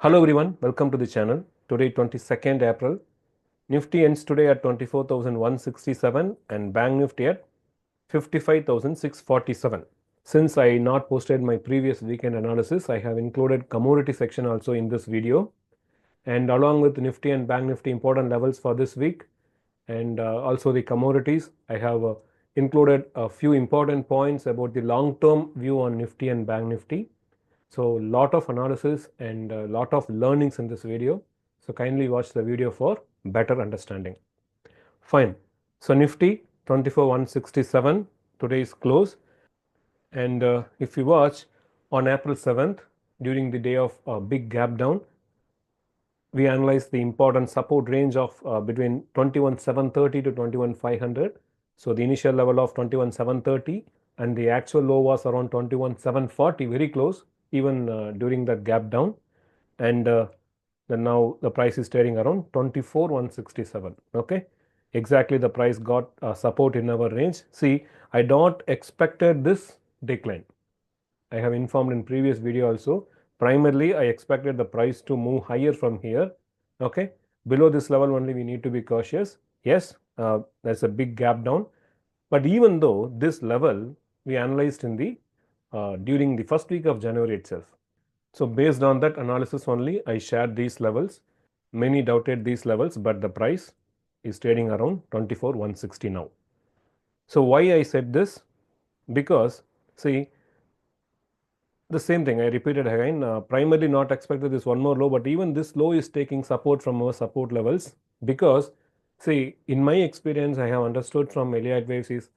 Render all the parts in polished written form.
Hello everyone, welcome to the channel. Today 22nd April, Nifty ends today at 24,167 and Bank Nifty at 55,647. Since I not posted my previous weekend analysis, I have included commodity section also in this video, and along with Nifty and Bank Nifty important levels for this week and also the commodities, I have included a few important points about the long-term view on Nifty and Bank Nifty. So lot of analysis and a lot of learnings in this video. So kindly watch the video for better understanding. Fine. So Nifty 24,167 today's close, and if you watch on April 7th during the day of a big gap down, we analyzed the important support range of between 21,730 to 21,500. So the initial level of 21,730 and the actual low was around 21,740, very close even during that gap down. And then now the price is trading around 24,167. Okay, exactly the price got support in our range. See, I don't expected this decline. I have informed in previous video also. Primarily, I expected the price to move higher from here. Okay, below this level only we need to be cautious. Yes, there's a big gap down. But even though this level we analyzed in the during the first week of January itself. So based on that analysis only, I shared these levels. Many doubted these levels, but the price is trading around 24,160 now. So why I said this? Because see, the same thing I repeated again, primarily not expected this one more low, but even this low is taking support from our support levels, because see, in my experience I have understood from Elliottwave is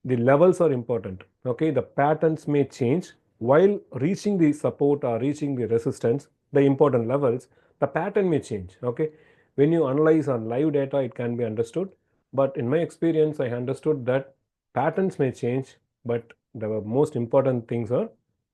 the levels are important. Okay, the patterns may change while reaching the support or reaching the resistance, the important levels, the pattern may change. Okay, when you analyze on live data it can be understood, but in my experience I understood that patterns may change, but the most important things are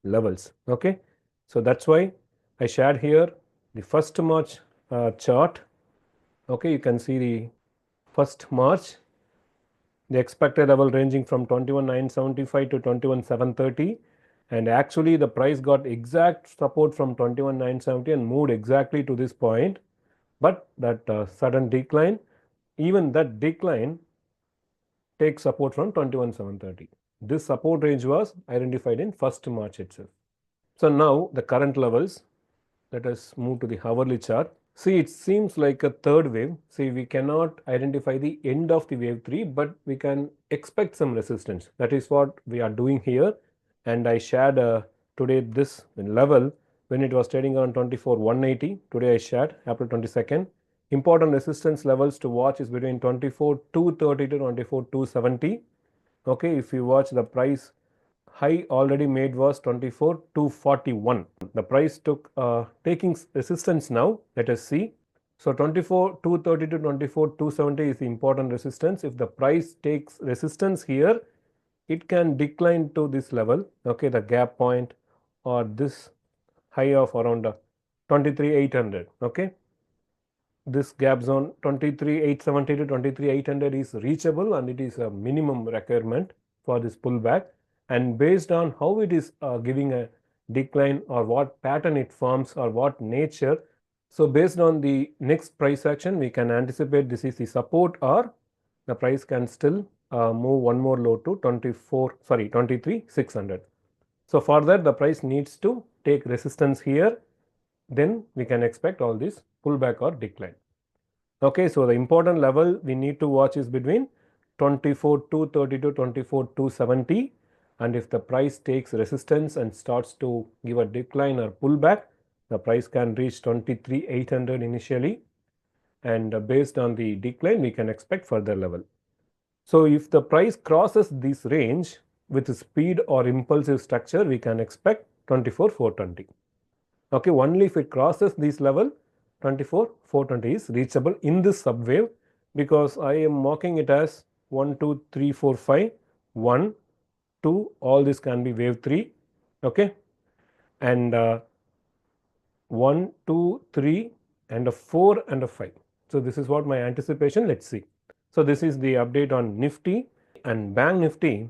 levels. Okay, so that's why I shared here the 1st March chart. Okay, you can see the 1st March, the expected level ranging from 21,975 to 21,730, and actually the price got exact support from 21,970 and moved exactly to this point, but that sudden decline, even that decline takes support from 21,730. This support range was identified in 1st March itself. So now the current levels, let us move to the hourly chart. See, it seems like a third wave. See, we cannot identify the end of the wave 3, but we can expect some resistance. That is what we are doing here. And I shared today this level when it was trading around 24,180. Today I shared April 22nd. Important resistance levels to watch is between 24,230 to 24,270. Okay, if you watch the price, high already made was 24,241. The price took taking resistance now. Let us see. So 24,230 to 24,270 is the important resistance. If the price takes resistance here, it can decline to this level. Okay, the gap point or this high of around 23,800. Okay, this gap zone 23,870 to 23,800 is reachable, and it is a minimum requirement for this pullback. And based on how it is giving a decline or what pattern it forms or what nature, so based on the next price action we can anticipate this is the support, or the price can still move one more low to 23,600. So for that the price needs to take resistance here, then we can expect all this pullback or decline. Okay, so the important level we need to watch is between 24,230 to 24,270, and if the price takes resistance and starts to give a decline or pullback, the price can reach 23,800 initially, and based on the decline we can expect further level. So if the price crosses this range with speed or impulsive structure, we can expect 24,420. Okay, only if it crosses this level, 24,420 is reachable in this subwave, because I am marking it as 1, 2, 3, 4, 5, 1, 2, all this can be wave 3. Okay, and 1, 2, 3 and a 4 and a 5. So this is what my anticipation. Let's see. So this is the update on Nifty and Bank Nifty.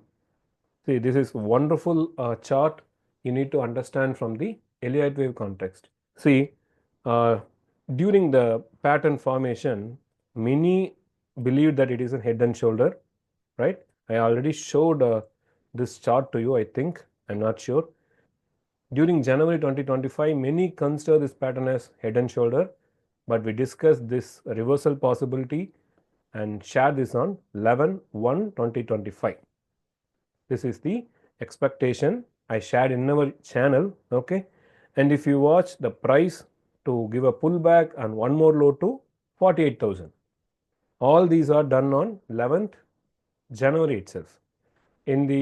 See, this is wonderful chart you need to understand from the Elliottwave context. See, Uh, During the pattern formation, many believe that it is a head and shoulder, right? I already showed this chart to you, I think. I'm not sure. During January 2025, many consider this pattern as head and shoulder, but we discussed this reversal possibility and share this on 11/1/2025. This is the expectation I shared in our channel. Okay, and if you watch the price to give a pullback and one more low to 48,000, all these are done on 11th January itself. In the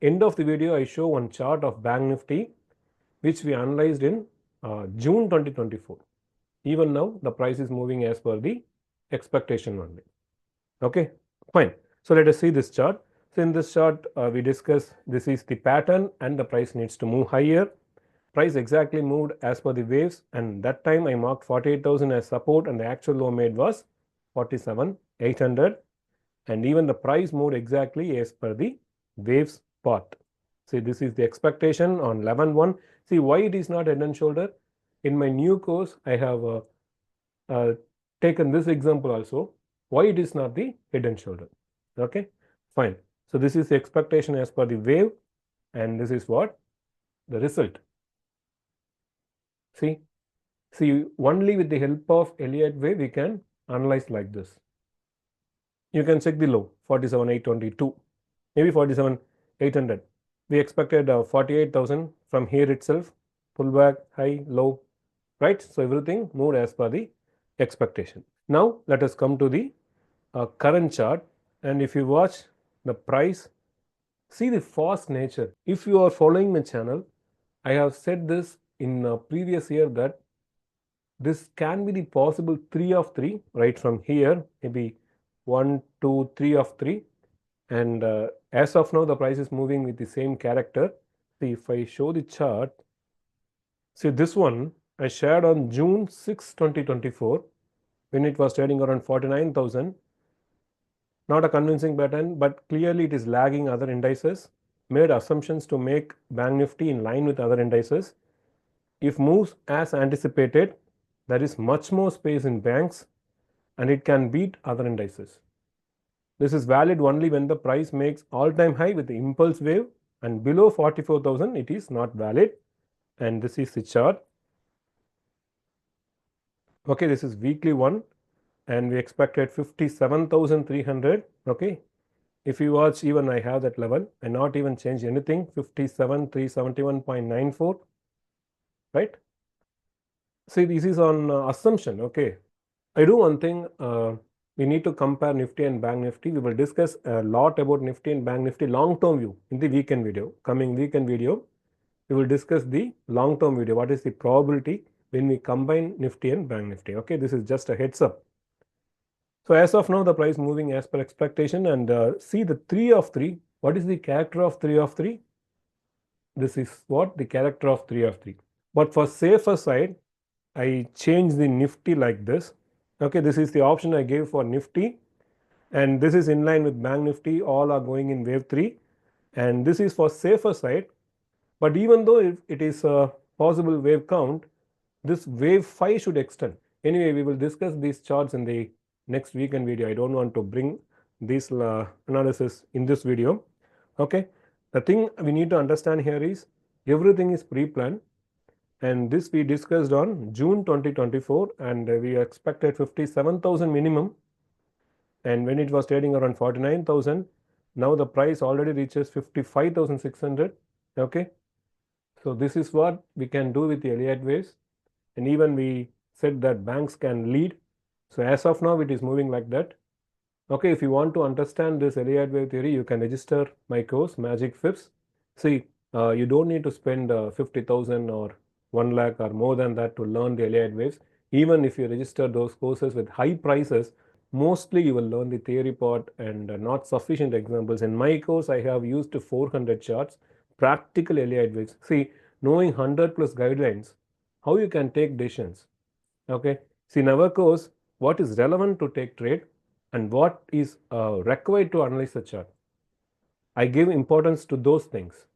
end of the video, I show one chart of Bank Nifty which we analyzed in June 2024. Even now, the price is moving as per the expectation only. Okay, fine. So let us see this chart. So in this chart, we discuss this is the pattern and the price needs to move higher. Price exactly moved as per the waves, and that time I marked 48,000 as support and the actual low made was 47,800, and even the price moved exactly as per the waves path. See, this is the expectation on 11/1. See why it is not head and shoulder. In my new course, I have taken this example also. Why it is not the head and shoulder? Okay, fine. So this is the expectation as per the wave, and this is what the result. See, only with the help of Elliottwave we can analyze like this. You can check the low 47,822, maybe 47,800. We expected 48,000 from here itself, pullback, high, low, right? So everything moved as per the expectation. Now let us come to the current chart, and if you watch the price, see the fast nature. If you are following my channel, I have said this in a previous year that this can be the possible 3 of 3 right from here, maybe 1, 2, 3 of 3, and as of now the price is moving with the same character. See, if I show the chart, see this one I shared on June 6, 2024 when it was trading around 49,000. Not a convincing pattern, but clearly it is lagging other indices. Made assumptions to make Bank Nifty in line with other indices. If moves as anticipated, there is much more space in banks and it can beat other indices. This is valid only when the price makes all-time high with the impulse wave, and below 44,000 it is not valid. And this is the chart. Okay, this is weekly one, and we expected 57,300. Okay, if you watch, even I have that level and not even change anything, 57,371.94, right? See, this is on assumption. Okay, I do one thing. We need to compare Nifty and Bank Nifty. We will discuss a lot about Nifty and Bank Nifty long-term view in the weekend video. Coming weekend video, we will discuss the long-term video. What is the probability when we combine Nifty and Bank Nifty? Okay, this is just a heads up. So as of now, the price moving as per expectation, and see the 3 of 3. What is the character of 3 of 3? This is what the character of 3 of 3. But for safer side, I change the Nifty like this. Okay, this is the option I gave for Nifty, and this is in line with Bank Nifty. All are going in wave 3, and this is for safer side. But even though it is a possible wave count, this wave 5 should extend. Anyway, we will discuss these charts in the next weekend video. I don't want to bring this analysis in this video. Okay, the thing we need to understand here is everything is pre-planned, and this we discussed on June 2024, and we expected 57,000 minimum, and when it was trading around 49,000, now the price already reaches 55,600. Okay, so this is what we can do with the Elliottwaves, and even we said that banks can lead. So as of now, it is moving like that. Okay, if you want to understand this Elliottwave theory, you can register my course, Magic Fibs. See, you don't need to spend 50,000 or 1 lakh or more than that to learn the Elliottwaves. Even if you register those courses with high prices, mostly you will learn the theory part and not sufficient examples. In my course, I have used 400 charts, practical Elliottwaves. See, knowing 100 plus guidelines, how you can take decisions. Okay, see, in our course, what is relevant to take trade and what is required to analyze the chart. I give importance to those things.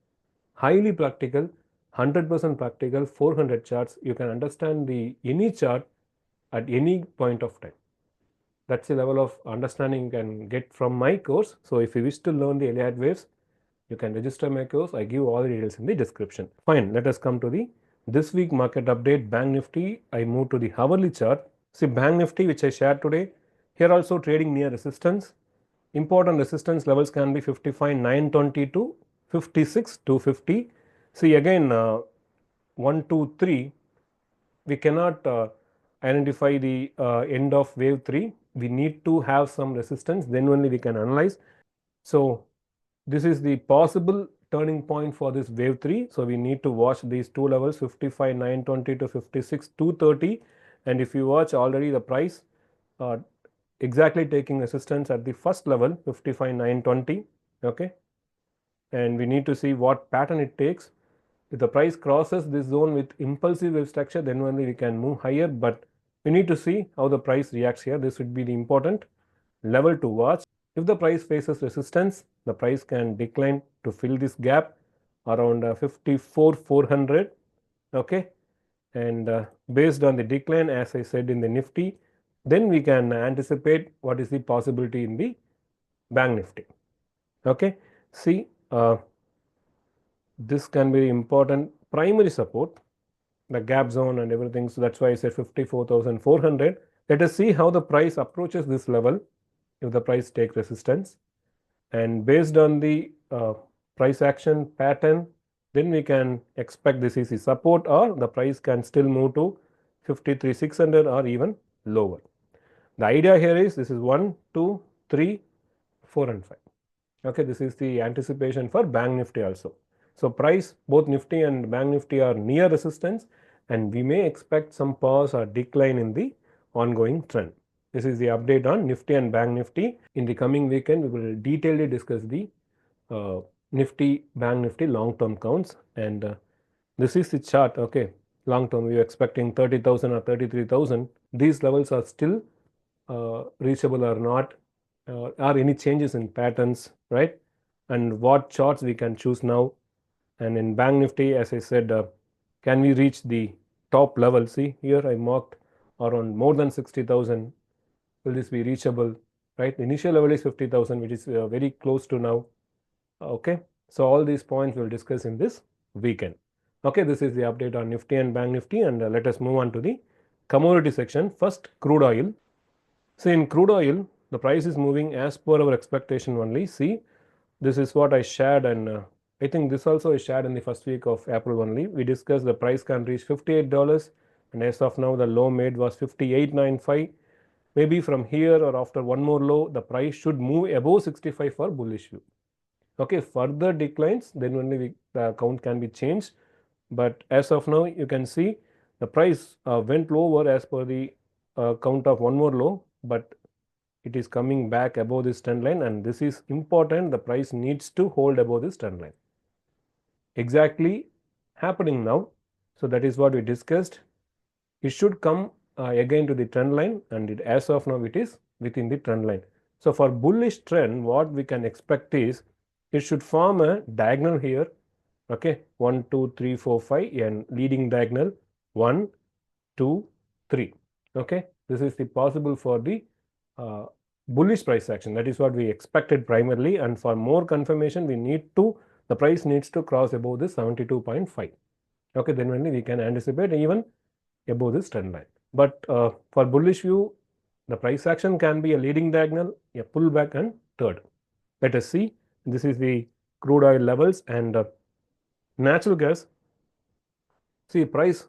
Highly practical, 100% practical, 400 charts. You can understand any chart at any point of time. That's the level of understanding you can get from my course. So if you wish to learn the Elliott waves, you can register my course. I give all the details in the description. Fine, let us come to the this week market update. Bank Nifty, I move to the hourly chart. See, Bank Nifty, which I shared today, here also trading near resistance. Important resistance levels can be 55,920 to 56,250. See again, 1, 2, 3. We cannot identify the end of wave 3. We need to have some resistance, then only we can analyze. So this is the possible turning point for this wave 3. So we need to watch these two levels, 55,920 to 56,230. And if you watch already, the price exactly taking resistance at the first level, 55,920. Okay, and we need to see what pattern it takes. If the price crosses this zone with impulsive wave structure, then only we can move higher, but we need to see how the price reacts here. This would be the important level to watch. If the price faces resistance, the price can decline to fill this gap around 54,400. Okay, and based on the decline, as I said in the Nifty, then we can anticipate what is the possibility in the Bank Nifty. Okay, see, this can be important primary support, the gap zone and everything. So that's why I said 54,400. Let us see how the price approaches this level if the price takes resistance, and based on the price action pattern, then we can expect this is the support, or the price can still move to 53,600 or even lower. The idea here is this is 1, 2, 3, 4 and 5. Okay, this is the anticipation for Bank Nifty also. So price, both Nifty and Bank Nifty are near resistance, and we may expect some pause or decline in the ongoing trend. This is the update on Nifty and Bank Nifty. In the coming weekend, we will detailedly discuss the Nifty, Bank Nifty long-term counts, and this is the chart. Okay, long-term, we are expecting 30,000 or 33,000. These levels are still reachable or not, are any changes in patterns, right? And what charts we can choose now. And in Bank Nifty, as I said, can we reach the top level? See here, I marked around more than 60,000. Will this be reachable? Right, the initial level is 50,000, which is very close to now. Okay, so all these points we'll discuss in this weekend. Okay, this is the update on Nifty and Bank Nifty, and let us move on to the commodity section. First, crude oil. So in crude oil, the price is moving as per our expectation only. See, this is what I shared, and I think this also is shared in the first week of April only. We discussed the price can reach $58, and as of now, the low made was 58.95. Maybe from here or after one more low, the price should move above 65 for bullish view. Okay, further declines, then only the count can be changed. But as of now, you can see the price went lower as per the count of one more low, but it is coming back above this trend line, and this is important. The price needs to hold above this trend line. Exactly happening now. So that is what we discussed. It should come again to the trend line, and as of now it is within the trend line. So for bullish trend, what we can expect is it should form a diagonal here. Okay, 1, 2, 3, 4, 5, and leading diagonal 1, 2, 3. Okay, this is the possible for the bullish price action. That is what we expected primarily, and for more confirmation, the price needs to cross above this 72.5. Okay, then only we can anticipate even above this trend line. But for bullish view, the price action can be a leading diagonal, a pullback, and third. Let us see. This is the crude oil levels, and natural gas. See, price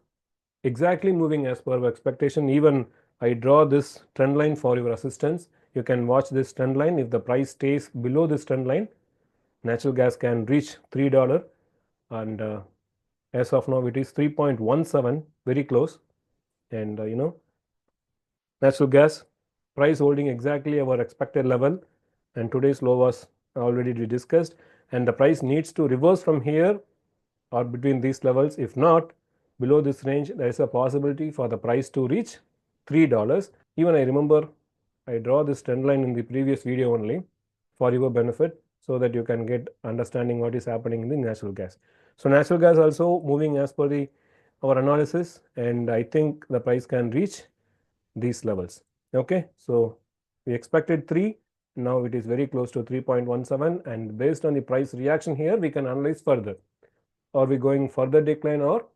exactly moving as per our expectation. Even I draw this trend line for your assistance. You can watch this trend line. If the price stays below this trend line, natural gas can reach $3, and as of now it is 3.17, very close. And natural gas price holding exactly our expected level, and today's low was already discussed, and the price needs to reverse from here or between these levels. If not, below this range, there is a possibility for the price to reach $3. Even I remember I draw this trend line in the previous video only for your benefit, so that you can get understanding what is happening in the natural gas. So natural gas also moving as per our analysis, and I think the price can reach these levels. Okay, so we expected 3, now it is very close to 3.17, and based on the price reaction here we can analyze further. Are we going further decline or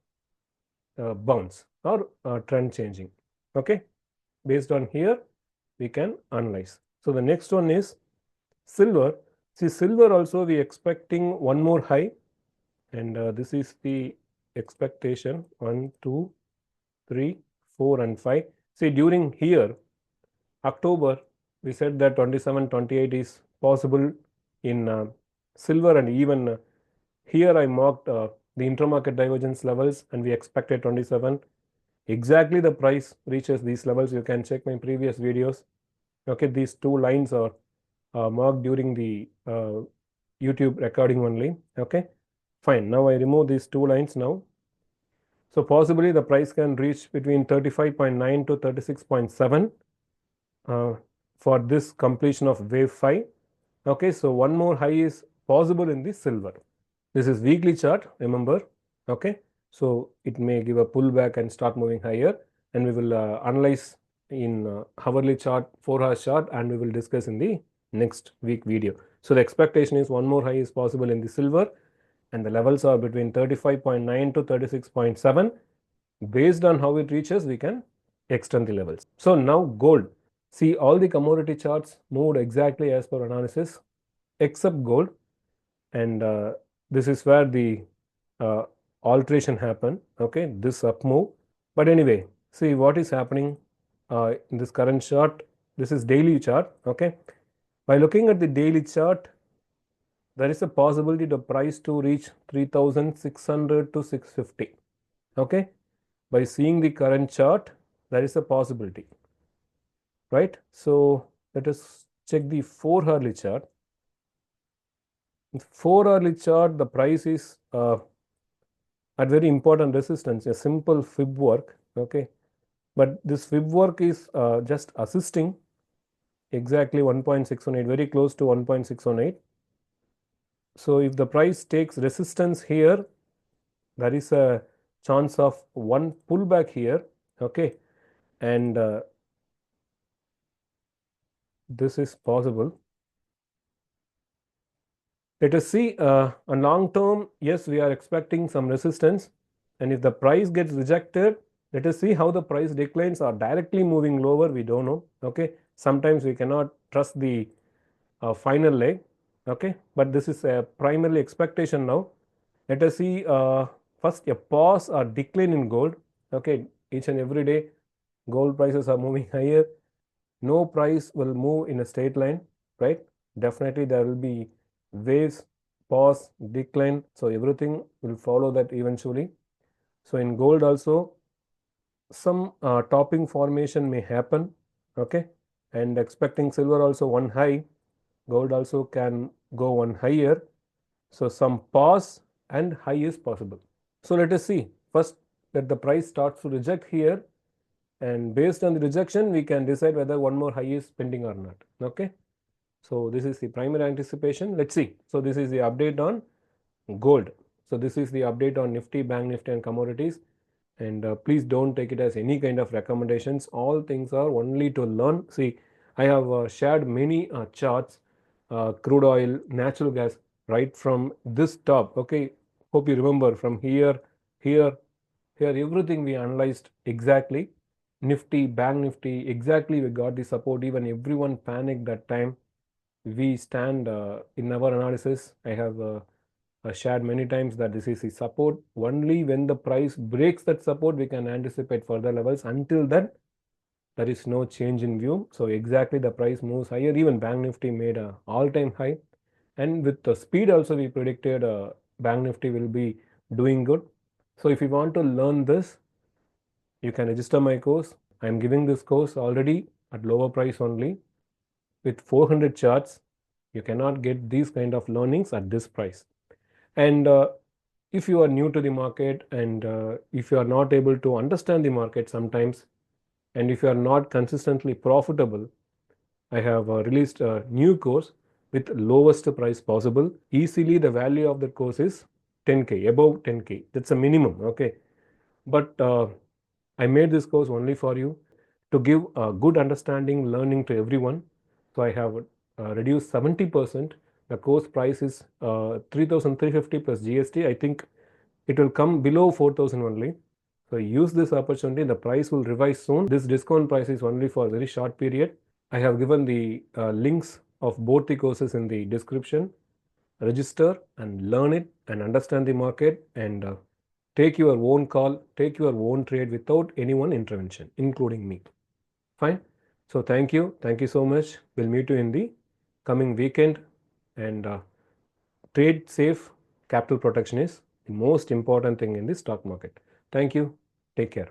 bounce or trend changing? Okay, based on here we can analyze. So the next one is silver. See, silver also we expecting one more high, and this is the expectation 1, 2, 3, 4 and 5. See, during here October we said that 27, 28 is possible in silver, and even here I marked the intermarket divergence levels and we expected 27. Exactly the price reaches these levels. You can check my previous videos. Okay, these two lines are marked during the YouTube recording only. Okay, fine. Now I remove these two lines now. So possibly the price can reach between 35.9 to 36.7 for this completion of wave 5. Okay, so one more high is possible in the silver. This is weekly chart, remember. Okay, so it may give a pullback and start moving higher, and we will analyze in hourly chart, 4-hour chart, and we will discuss in the next week video. So the expectation is one more high is possible in the silver, and the levels are between 35.9 to 36.7. Based on how it reaches, we can extend the levels. So now gold. See, all the commodity charts moved exactly as per analysis except gold, and this is where the uh, alteration happened. Okay, this up move. But anyway, see what is happening in this current chart. This is daily chart. Okay, by looking at the daily chart, there is a possibility the price to reach 3600 to 650. Okay, by seeing the current chart, there is a possibility, right? So let us check the 4-hourly chart. 4-hourly chart, the price is at very important resistance, a simple fib work. Okay, but this fib work is just assisting exactly 1.618, very close to 1.618. So if the price takes resistance here, there is a chance of one pullback here. Okay, and this is possible. Let us see on long term. Yes, we are expecting some resistance, and if the price gets rejected, let us see how the price declines are directly moving lower. We don't know. Okay, sometimes we cannot trust the final leg. Okay, but this is a primarily expectation now. Let us see first a pause or decline in gold. Okay, each and every day gold prices are moving higher. No price will move in a straight line, right? Definitely there will be waves, pause, decline. So everything will follow that eventually. So in gold also some topping formation may happen. Okay, and expecting silver also one high, gold also can go one higher. So some pause and high is possible. So let us see first that the price starts to reject here, and based on the rejection we can decide whether one more high is pending or not. Okay, so this is the primary anticipation. Let's see. So this is the update on gold. So this is the update on Nifty, Bank Nifty and commodities, and please don't take it as any kind of recommendations. All things are only to learn. See, I have shared many charts, crude oil, natural gas, right from this top. Okay, hope you remember from here, here, here, everything we analyzed exactly. Nifty, Bank Nifty, exactly we got the support. Even everyone panicked that time. We stand in our analysis. I have shared many times that this is the support. Only when the price breaks that support, we can anticipate further levels. Until then, there is no change in view. So exactly the price moves higher. Even Bank Nifty made a all-time high. And with the speed also, we predicted Bank Nifty will be doing good. So if you want to learn this, you can register my course. I am giving this course already at lower price only with 400 charts. You cannot get these kind of learnings at this price. And if you are new to the market, and if you are not able to understand the market sometimes, and if you are not consistently profitable, I have released a new course with lowest price possible. Easily the value of the course is 10K, above 10K. That's a minimum, okay? But I made this course only for you to give a good understanding, learning to everyone. So I have reduced 70%. The course price is 3,350 plus GST. I think it will come below 4,000 only. So use this opportunity. The price will revise soon. This discount price is only for a very short period. I have given the links of both the courses in the description. Register and learn it and understand the market, and take your own call, take your own trade without anyone intervention, including me. Fine. So thank you. Thank you so much. We'll meet you in the coming weekend, and trade safe. Capital protection is the most important thing in the stock market. Thank you. Take care.